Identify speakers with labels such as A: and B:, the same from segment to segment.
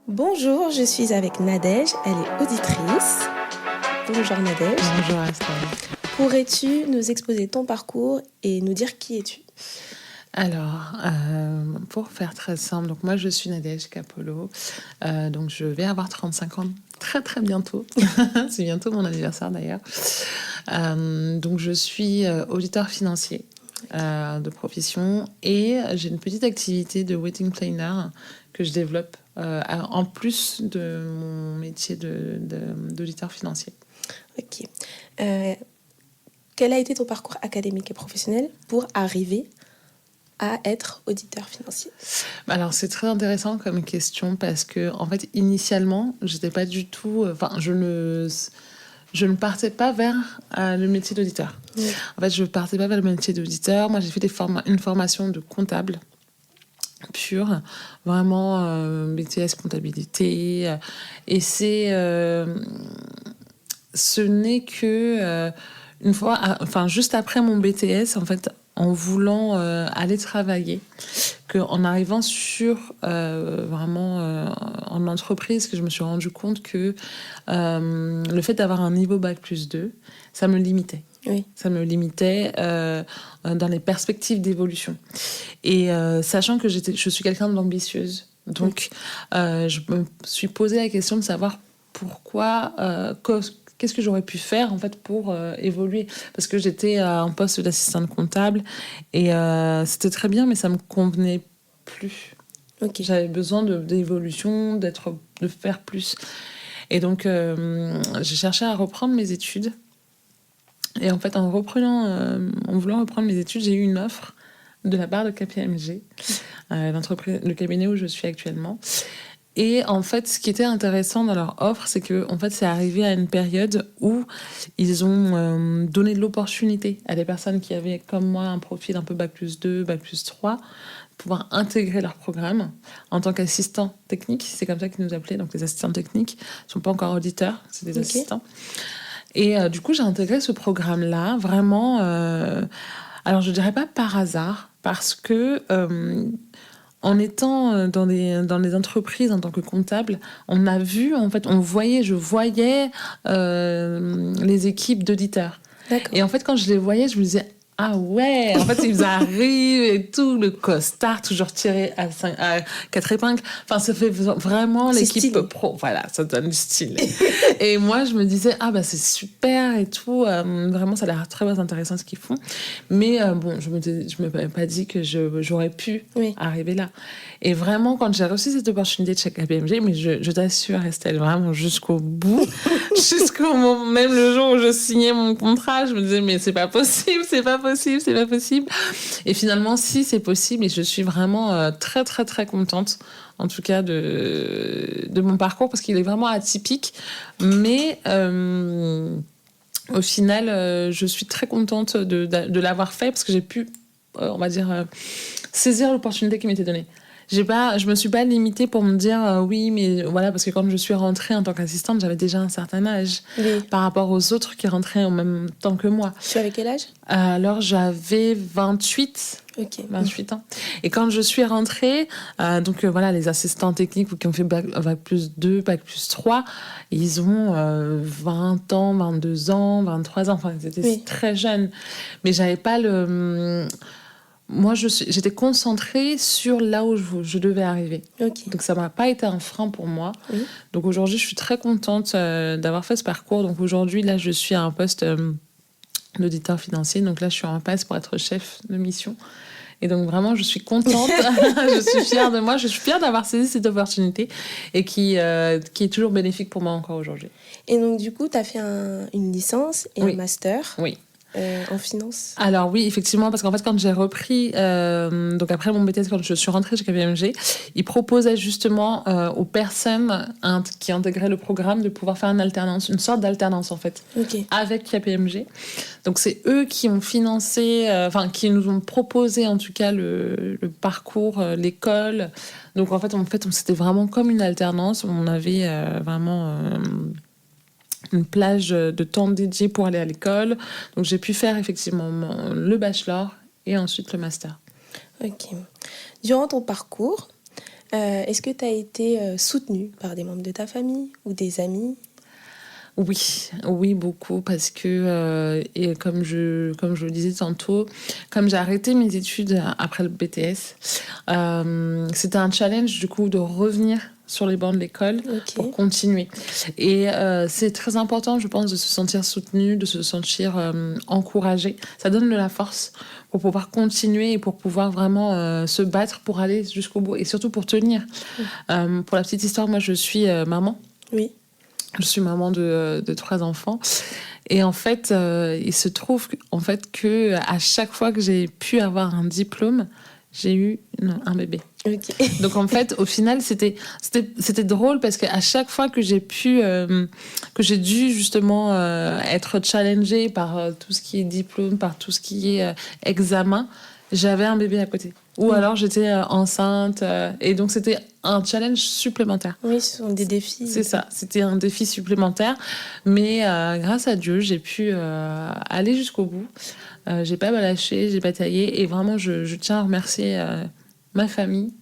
A: Bonjour, je suis avec Nadège, elle est auditrice. Bonjour Nadège.
B: Bonjour Astrid.
A: Pourrais-tu nous exposer ton parcours et nous dire qui es-tu ?
B: Alors, pour faire très simple, donc moi je suis Nadège Capolo, donc je vais avoir 35 ans très très bientôt, c'est bientôt mon anniversaire d'ailleurs. Donc je suis auditeur financier de profession et j'ai une petite activité de wedding planner que je développe en plus de mon métier d'auditeur financier.
A: Ok. Quel a été ton parcours académique et professionnel pour arriver à être auditeur financier ?
B: Alors, c'est très intéressant comme question parce que, en fait, initialement, j'étais pas du tout. Je ne partais pas vers le métier d'auditeur.
A: Oui.
B: En fait, je partais pas vers le métier d'auditeur. Moi, j'ai fait une formation de comptable pure, vraiment BTS comptabilité. Et ce n'est que une fois, juste après mon BTS, en fait, en voulant aller travailler, qu'en arrivant sur en entreprise, que je me suis rendu compte que le fait d'avoir un niveau bac+2, ça me limitait.
A: Oui.
B: Ça me limitait dans les perspectives d'évolution. Et sachant que je suis quelqu'un d'ambitieuse, donc je me suis posé la question de savoir pourquoi, qu'est-ce que j'aurais pu faire en fait pour évoluer, parce que j'étais à un poste d'assistante comptable et c'était très bien, mais ça me convenait plus.
A: Okay.
B: J'avais besoin d'évolution, de faire plus. Et donc j'ai cherché à reprendre mes études. Et en fait, en voulant reprendre mes études, j'ai eu une offre de la part de KPMG, l'entreprise, le cabinet où je suis actuellement. Et en fait, ce qui était intéressant dans leur offre, c'est que en fait, c'est arrivé à une période où ils ont donné de l'opportunité à des personnes qui avaient, comme moi, un profil un peu bac+2, bac+3, pouvoir intégrer leur programme en tant qu'assistant technique. C'est comme ça qu'ils nous appelaient. Donc, les assistants techniques ne sont pas encore auditeurs, c'est des assistants. Et du coup, j'ai intégré ce programme-là, vraiment... alors, je dirais pas par hasard, parce que... en étant dans les entreprises en tant que comptable, on a vu, en fait, je voyais les équipes d'auditeurs.
A: D'accord.
B: Et en fait, quand je les voyais, je me disais, ah ouais, en fait, ils arrivent et tout, le costard, toujours tiré à 4 épingles. Enfin, ça fait vraiment l'équipe pro. Voilà, ça donne du style. Et moi, je me disais, ah bah c'est super et tout. Vraiment, ça a l'air très intéressant ce qu'ils font. Mais bon, je me pas dit que j'aurais pu arriver là. Et vraiment, quand j'ai reçu cette opportunité de chez KPMG, mais je t'assure, Estelle, vraiment jusqu'au bout, jusqu'au moment, même le jour où je signais mon contrat, je me disais, mais c'est pas possible, c'est pas possible, c'est pas possible. Et finalement, si, c'est possible. Et je suis vraiment très, très, très contente, en tout cas, de mon parcours, parce qu'il est vraiment atypique. Mais au final, je suis très contente de l'avoir fait, parce que j'ai pu, on va dire, saisir l'opportunité qui m'était donnée. Je me suis pas limitée pour me dire oui, mais voilà, parce que quand je suis rentrée en tant qu'assistante, j'avais déjà un certain âge par rapport aux autres qui rentraient en même temps que moi.
A: Tu avais quel âge ?
B: Alors j'avais 28.
A: Okay.
B: 28 ans. Et quand je suis rentrée, voilà, les assistants techniques qui ont fait bac+2, bac+3, ils ont 20 ans, 22 ans, 23 ans. Enfin, ils étaient très jeunes. Mais j'avais pas le... Moi, j'étais concentrée sur là où je devais arriver.
A: Okay.
B: Donc, ça m'a pas été un frein pour moi. Oui. Donc, aujourd'hui, je suis très contente d'avoir fait ce parcours. Donc, aujourd'hui, là, je suis à un poste d'auditeur financier. Donc, là, je suis en passe pour être chef de mission. Et donc, vraiment, je suis contente. Je suis fière de moi. Je suis fière d'avoir saisi cette opportunité et qui est toujours bénéfique pour moi encore aujourd'hui.
A: Et donc, du coup, tu as fait une licence et un master.
B: Oui.
A: En finance ?
B: Alors oui, effectivement, parce qu'en fait, quand j'ai repris, donc après mon BTS, quand je suis rentrée chez KPMG, ils proposaient justement aux personnes qui intégraient le programme de pouvoir faire une sorte d'alternance en fait, avec KPMG. Donc c'est eux qui ont financé, qui nous ont proposé en tout cas le parcours, l'école. Donc en fait, c'était vraiment comme une alternance. On avait vraiment... une plage de temps dédié pour aller à l'école. Donc, j'ai pu faire effectivement le bachelor et ensuite le master.
A: Ok. Durant ton parcours, Est-ce que tu as été soutenue par des membres de ta famille ou des amis?
B: Oui, beaucoup, parce que, et comme je le disais tantôt, comme j'ai arrêté mes études après le BTS, c'était un challenge, du coup, de revenir sur les bancs de l'école pour continuer. Et c'est très important, je pense, de se sentir soutenu, de se sentir encouragé. Ça donne de la force pour pouvoir continuer et pour pouvoir vraiment se battre pour aller jusqu'au bout et surtout pour tenir. Pour la petite histoire, moi, je suis maman.
A: Oui.
B: Je suis maman de 3 enfants. Et en fait, il se trouve que à chaque fois que j'ai pu avoir un diplôme, j'ai eu un bébé.
A: Okay.
B: Donc en fait, au final, c'était drôle parce qu'à chaque fois que j'ai dû justement être challengée par tout ce qui est diplôme, par tout ce qui est examen, j'avais un bébé à côté. Ou alors j'étais enceinte. Et donc c'était un challenge supplémentaire.
A: Oui, ce sont des défis.
B: C'est ça, c'était un défi supplémentaire. Mais grâce à Dieu, j'ai pu aller jusqu'au bout. J'ai pas lâché, j'ai bataillé. Et vraiment, je tiens à remercier ma famille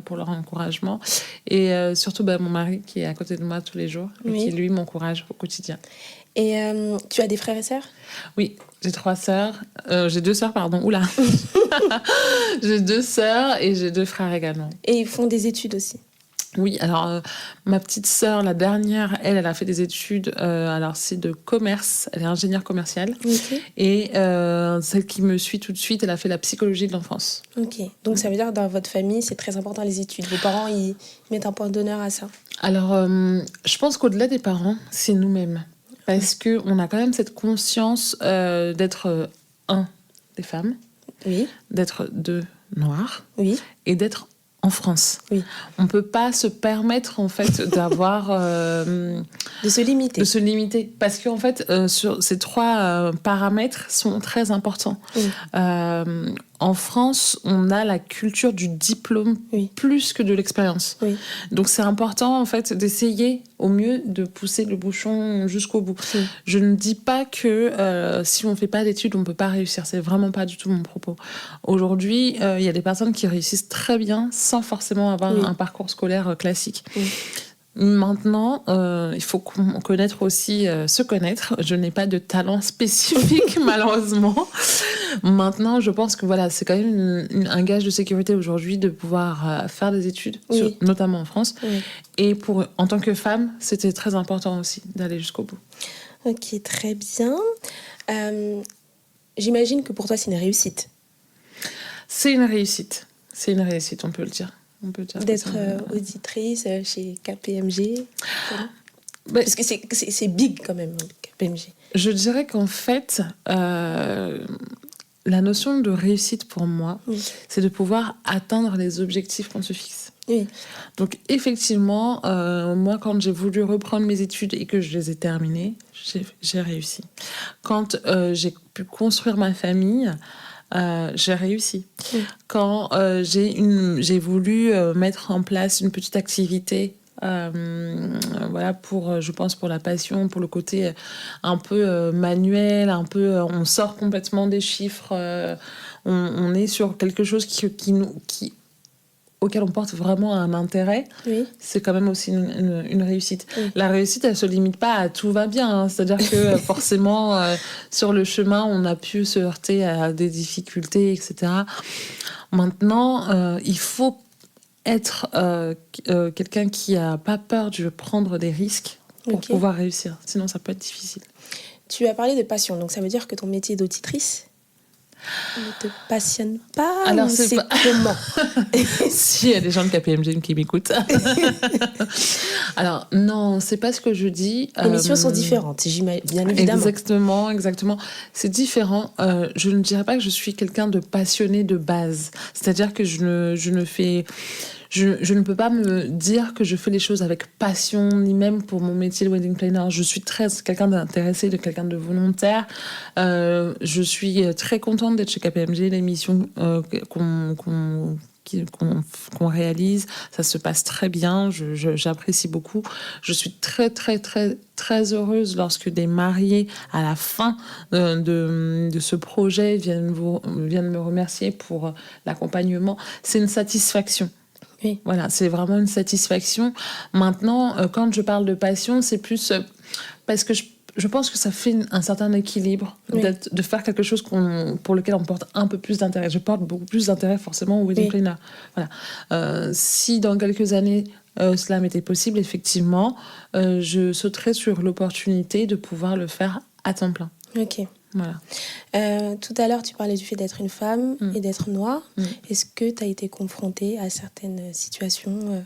B: pour leur encouragement. Et surtout mon mari qui est à côté de moi tous les jours et qui, lui, m'encourage au quotidien.
A: Et tu as des frères et sœurs?
B: Oui, j'ai 3 sœurs. J'ai 2 sœurs, pardon. Oula. J'ai 2 sœurs et j'ai 2 frères également.
A: Et ils font des études aussi?
B: Oui, alors ma petite sœur, la dernière, elle a fait des études, alors c'est de commerce, elle est ingénieure commerciale.
A: Okay.
B: Et celle qui me suit tout de suite, elle a fait la psychologie de l'enfance.
A: Ok, donc ça veut dire que dans votre famille, c'est très important les études. Vos parents, ils mettent un point d'honneur à ça?
B: Alors, je pense qu'au-delà des parents, c'est nous-mêmes. Parce qu'on a quand même cette conscience d'être, des femmes, d'être 2, noires, et d'être en France.
A: Oui.
B: On peut pas se permettre en fait d'avoir
A: de se limiter.
B: De se limiter parce qu'en fait sur ces 3 paramètres sont très importants.
A: Oui.
B: En France, on a la culture du diplôme plus que de l'expérience.
A: Oui.
B: Donc c'est important en fait d'essayer au mieux de pousser le bouchon jusqu'au bout. Oui. Je ne dis pas que si on fait pas d'études, on peut pas réussir. C'est vraiment pas du tout mon propos. Aujourd'hui, il y a des personnes qui réussissent très bien sans forcément avoir un parcours scolaire classique. Oui. Maintenant, il faut connaître aussi se connaître. Je n'ai pas de talent spécifique, malheureusement. Maintenant, je pense que voilà, c'est quand même un gage de sécurité aujourd'hui de pouvoir faire des études, notamment en France. Oui. Et en tant que femme, c'était très important aussi d'aller jusqu'au bout.
A: Ok, très bien. J'imagine que pour toi, c'est une réussite.
B: C'est une réussite. C'est une réussite, on peut le dire.
A: D'être auditrice chez KPMG. Parce que c'est big quand même, KPMG.
B: Je dirais qu'en fait, la notion de réussite pour moi, c'est de pouvoir atteindre les objectifs qu'on se fixe. Oui. Donc effectivement, moi, quand j'ai voulu reprendre mes études et que je les ai terminées, j'ai réussi. Quand j'ai pu construire ma famille, j'ai réussi. Oui. Quand j'ai voulu mettre en place une petite activité, voilà, je pense pour la passion, pour le côté un peu manuel, un peu on sort complètement des chiffres, on est sur quelque chose auquel on porte vraiment un intérêt, c'est quand même aussi une réussite. Oui. La réussite, elle ne se limite pas à tout va bien. Hein. C'est-à-dire que forcément, sur le chemin, on a pu se heurter à des difficultés, etc. Maintenant, il faut être quelqu'un qui n'a pas peur de prendre des risques pour pouvoir réussir. Sinon, ça peut être difficile.
A: Tu as parlé de passion, donc ça veut dire que ton métier d'auditrice ne te passionne pas? Alors c'est pas... comment?
B: Si, il y a des gens de KPMG qui m'écoutent. Alors non, c'est pas ce que je dis.
A: Les missions sont différentes, bien évidemment.
B: Exactement. C'est différent. Je ne dirais pas que je suis quelqu'un de passionné de base. C'est-à-dire que je ne peux pas me dire que je fais les choses avec passion, ni même pour mon métier de wedding planner. Je suis quelqu'un d'intéressé, quelqu'un de volontaire. Je suis très contente d'être chez KPMG. Les missions qu'on réalise, ça se passe très bien. J'apprécie beaucoup. Je suis très, très, très, très heureuse lorsque des mariés, à la fin de ce projet, viennent me remercier pour l'accompagnement. C'est une satisfaction.
A: Oui.
B: Voilà, c'est vraiment une satisfaction. Maintenant, quand je parle de passion, c'est plus parce que je pense que ça fait un certain équilibre de faire quelque chose pour lequel on porte un peu plus d'intérêt. Je porte beaucoup plus d'intérêt forcément au wedding planner. Voilà. Si dans quelques années cela m'était possible, effectivement, je sauterais sur l'opportunité de pouvoir le faire à temps plein.
A: Ok.
B: Voilà.
A: Tout à l'heure, tu parlais du fait d'être une femme et d'être noire. Est-ce que tu as été confrontée à certaines situations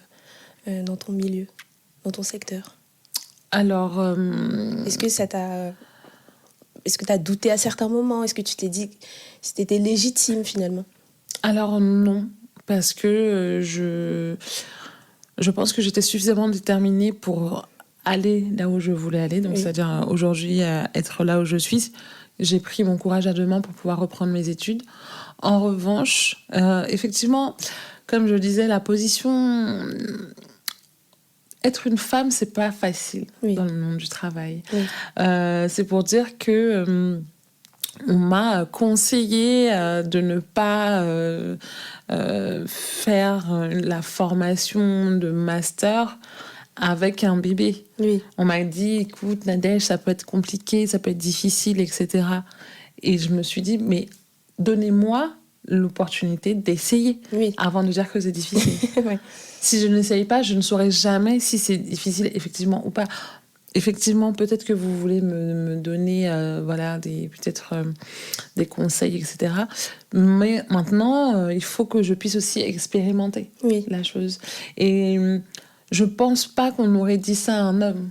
A: dans ton milieu, dans ton secteur?
B: Alors...
A: Est-ce que tu as douté à certains moments? Est-ce que tu t'es dit que c'était légitime finalement?
B: Alors non, parce que je pense que j'étais suffisamment déterminée pour aller là où je voulais aller. Donc, c'est-à-dire aujourd'hui être là où je suis. J'ai pris mon courage à deux mains pour pouvoir reprendre mes études. En revanche, effectivement, comme je disais, la position... Être une femme, c'est pas facile dans le monde du travail. C'est pour dire que on m'a conseillé de ne pas faire la formation de master avec un bébé. On m'a dit, écoute, Nadège, ça peut être compliqué, ça peut être difficile, etc. Et je me suis dit, mais donnez-moi l'opportunité d'essayer avant de dire que c'est difficile. Si je n'essaye pas, je ne saurais jamais si c'est difficile effectivement ou pas. Effectivement, peut-être que vous voulez me donner peut-être des conseils, etc. Mais maintenant, il faut que je puisse aussi expérimenter la chose. Et je pense pas qu'on aurait dit ça à un homme.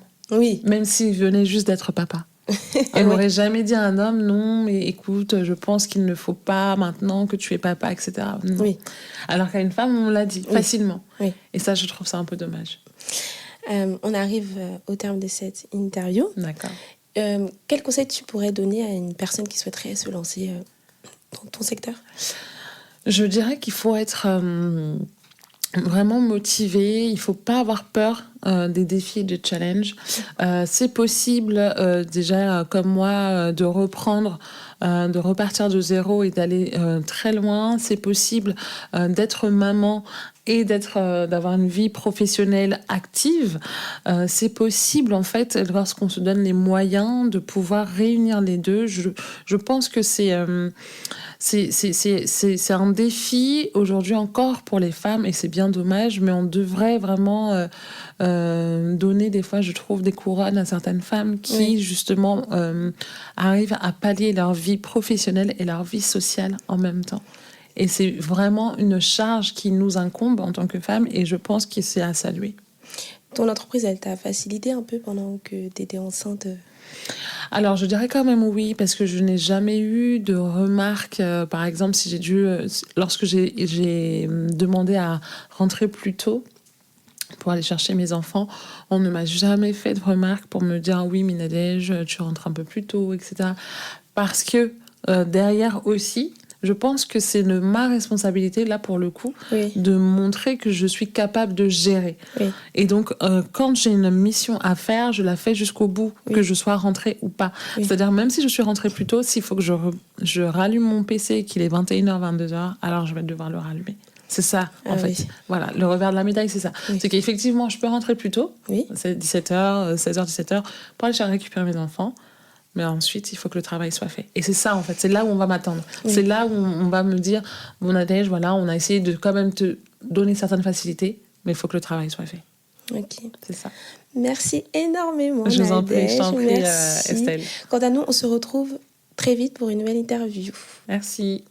B: Même s'il venait juste d'être papa. On n'aurait jamais dit à un homme, non, mais écoute, je pense qu'il ne faut pas maintenant que tu es papa, etc. Non. Alors qu'à une femme, on l'a dit facilement. Et ça, je trouve ça un peu dommage.
A: On arrive au terme de cette interview.
B: D'accord.
A: Quel conseil tu pourrais donner à une personne qui souhaiterait se lancer dans ton secteur?
B: Je dirais qu'il faut être vraiment motivé, il ne faut pas avoir peur des défis et des challenges. C'est possible, déjà comme moi, de repartir de zéro et d'aller très loin. C'est possible d'être maman et d'avoir une vie professionnelle active. C'est possible, en fait, lorsqu'on se donne les moyens de pouvoir réunir les deux. Je pense que c'est un défi aujourd'hui encore pour les femmes et c'est bien dommage, mais on devrait vraiment donner des fois, je trouve, des couronnes à certaines femmes qui justement arrivent à pallier leur vie professionnelle et leur vie sociale en même temps. Et c'est vraiment une charge qui nous incombe en tant que femmes et je pense que c'est à saluer.
A: Ton entreprise, elle t'a facilité un peu pendant que tu étais enceinte?
B: Alors, je dirais quand même oui, parce que je n'ai jamais eu de remarques. Par exemple, lorsque j'ai demandé à rentrer plus tôt pour aller chercher mes enfants, on ne m'a jamais fait de remarques pour me dire oui, Nadège, tu rentres un peu plus tôt, etc. Parce que derrière aussi, je pense que c'est ma responsabilité, là, pour le coup, de montrer que je suis capable de gérer. Et donc, quand j'ai une mission à faire, je la fais jusqu'au bout, que je sois rentrée ou pas. C'est-à-dire, même si je suis rentrée plus tôt, s'il faut que je rallume mon PC et qu'il est 21h, 22h, alors je vais devoir le rallumer. C'est ça, en fait. Voilà, le revers de la médaille, c'est ça. C'est qu'effectivement, je peux rentrer plus tôt, c'est 17h, 16h, 17h, pour aller récupérer mes enfants. Mais ensuite, il faut que le travail soit fait. Et c'est ça, en fait. C'est là où on va m'attendre. C'est là où on va me dire, bon, Nadège, voilà, on a essayé de quand même te donner certaines facilités, mais il faut que le travail soit fait.
A: Ok.
B: C'est ça.
A: Merci énormément,
B: Je vous en prie,
A: Nadège.
B: je t'en prie, Estelle.
A: Quant à nous, on se retrouve très vite pour une nouvelle interview.
B: Merci.